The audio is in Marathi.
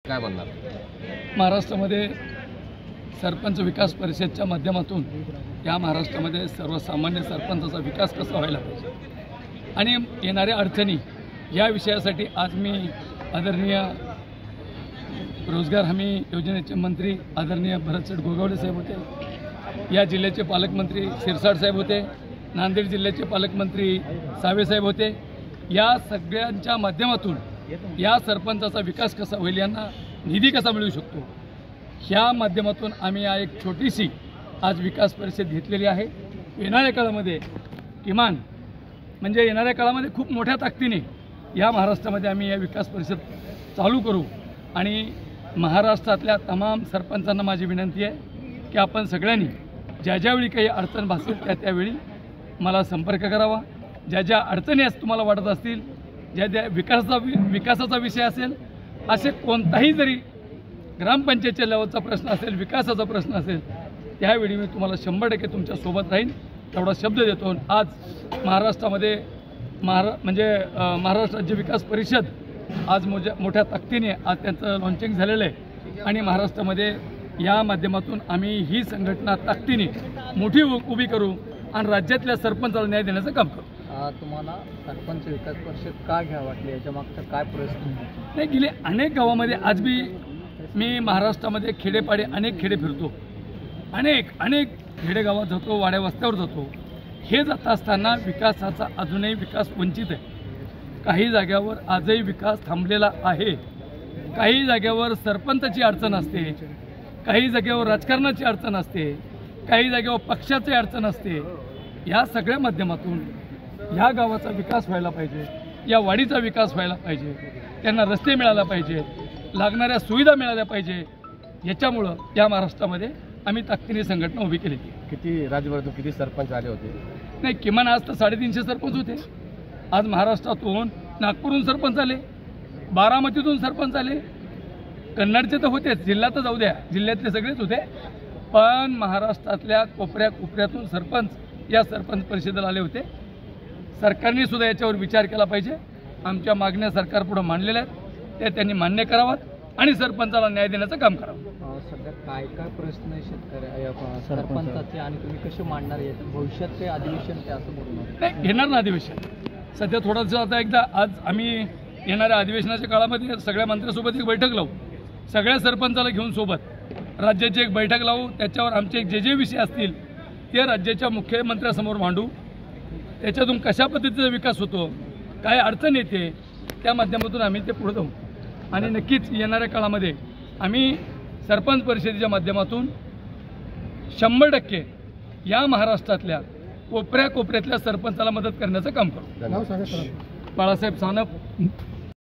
काय म्हणणार? महाराष्ट्रामध्ये सरपंच विकास परिषदच्या माध्यमातून या महाराष्ट्रामध्ये सर्वसामान्य सरपंचाचा विकास कसा व्हायला पाहिजे आणि येणाऱ्या अडचणी या विषयासाठी आज मी आदरणीय रोजगार हमी योजनेचे मंत्री आदरणीय भरतशेठ गोगावले साहेब होते, या जिल्ह्याचे पालकमंत्री शिरसाट साहेब होते, नांदेड जिल्ह्याचे पालकमंत्री सावे साहेब होते। या सगळ्यांच्या माध्यमातून या सरपंचाचा विकास कसा होईल, यांना निधी कसा मिळू शकतो, ह्या माध्यमातून आम्ही एक छोटीशी आज विकास परिषद घेतलेली आहे। येणाऱ्या काळामध्ये किमान म्हणजे येणाऱ्या काळामध्ये खूप मोठ्या ताकदीने या महाराष्ट्रामध्ये आम्ही या विकास परिषद चालू करू आणि महाराष्ट्रातल्या तमाम सरपंचांना माझी विनंती आहे की आपण सगळ्यांनी ज्या ज्यावेळी काही अडचण भासेल त्यावेळी मला संपर्क करावा। ज्या ज्या अडचणी तुम्हाला वाटत असतील, ज्या ज्या विकासाचा विषय असेल, असे कोणताही जरी ग्रामपंचायतच्या लेवलचा प्रश्न असेल, विकासाचा प्रश्न असेल, त्यावेळी मी तुम्हाला 100% तुमच्या सोबत राहीन तेवढा शब्द देतो। आज महाराष्ट्रामध्ये महाराष्ट्र राज्य विकास परिषद आज मोठ्या ताकदीने आज त्यांचं लॉन्चिंग झालेलं आहे आणि महाराष्ट्रामध्ये या माध्यमातून आम्ही ही संघटना ताकदीने मोठी उभी करू आणि राज्यातल्या सरपंचाला न्याय देण्याचं काम करू। तुम्हाला सरपंच विकास परिषद का घ्यावं वाटली, याच्या मागचा काय प्रश्न नाही? गेले अनेक गावामध्ये आज बी मी महाराष्ट्रामध्ये खेडेपाडे अनेक खेडे फिरतो, अनेक खेडेगावात जातो, वाड्या वस्त्यावर जातो। हे जात असताना विकासाचा अजूनही विकास वंचित आहे। काही जाग्यावर आजही विकास थांबलेला आहे, काही जाग्यावर सरपंचाची अडचण असते, काही जाग्यावर राजकारणाची अडचण असते, काही जाग्यावर पक्षाची अडचण असते। या सगळ्या माध्यमातून ह्या गावाचा विकास व्हायला पाहिजे, या वाडीचा विकास व्हायला पाहिजे, त्यांना रस्ते मिळायला पाहिजे, लागणाऱ्या सुविधा मिळाल्या पाहिजे। याच्यामुळं या महाराष्ट्रामध्ये आम्ही ताकदीने संघटना उभी केली। किती राज्यभरातून किती सरपंच आले होते? नाही, किमान आज तर 350 सरपंच होते। आज महाराष्ट्रातून नागपूरहून सरपंच आले, बारामतीतून सरपंच आले, कन्नडचे तर होतेच, जिल्हा तर जाऊ द्या, जिल्ह्यातले सगळेच होते, पण महाराष्ट्रातल्या कोपऱ्यातून सरपंच या सरपंच परिषदेला आले होते। सरकारने सुद्धा याच्यावर विचार केला पाहिजे। आमच्या मागण्या सरकारपुढे मांडलेल्या आहेत, त्या त्यांनी मान्य कराव्यात आणि सरपंचाला न्याय देण्याचं काम करावं। सध्या काय प्रश्न आहे सरपंचाचे आणि तुम्ही कसे मांडणार याचं भविष्यात ते अधिवेशन ते असं बोलणार? नाही, घेणार ना अधिवेशन सध्या थोडंसं आता एकदा आज आम्ही येणाऱ्या अधिवेशनाच्या काळामध्ये सगळ्या मंत्र्यांसोबत एक बैठक लावू, सगळ्या सरपंचाला घेऊन सोबत राज्याची एक बैठक लावू, त्याच्यावर आमचे जे विषय असतील ते राज्याच्या मुख्यमंत्र्यांसमोर मांडू, त्याच्यातून कशा पद्धतीचा विकास होतो, काय अडचण येते, त्या माध्यमातून आम्ही ते पुढे जाऊ आणि नक्कीच येणाऱ्या काळामध्ये आम्ही सरपंच परिषदेच्या माध्यमातून 100% या महाराष्ट्रातल्या कोपऱ्यातल्या सरपंचाला मदत करण्याचं काम करू। बाळासाहेब सानप,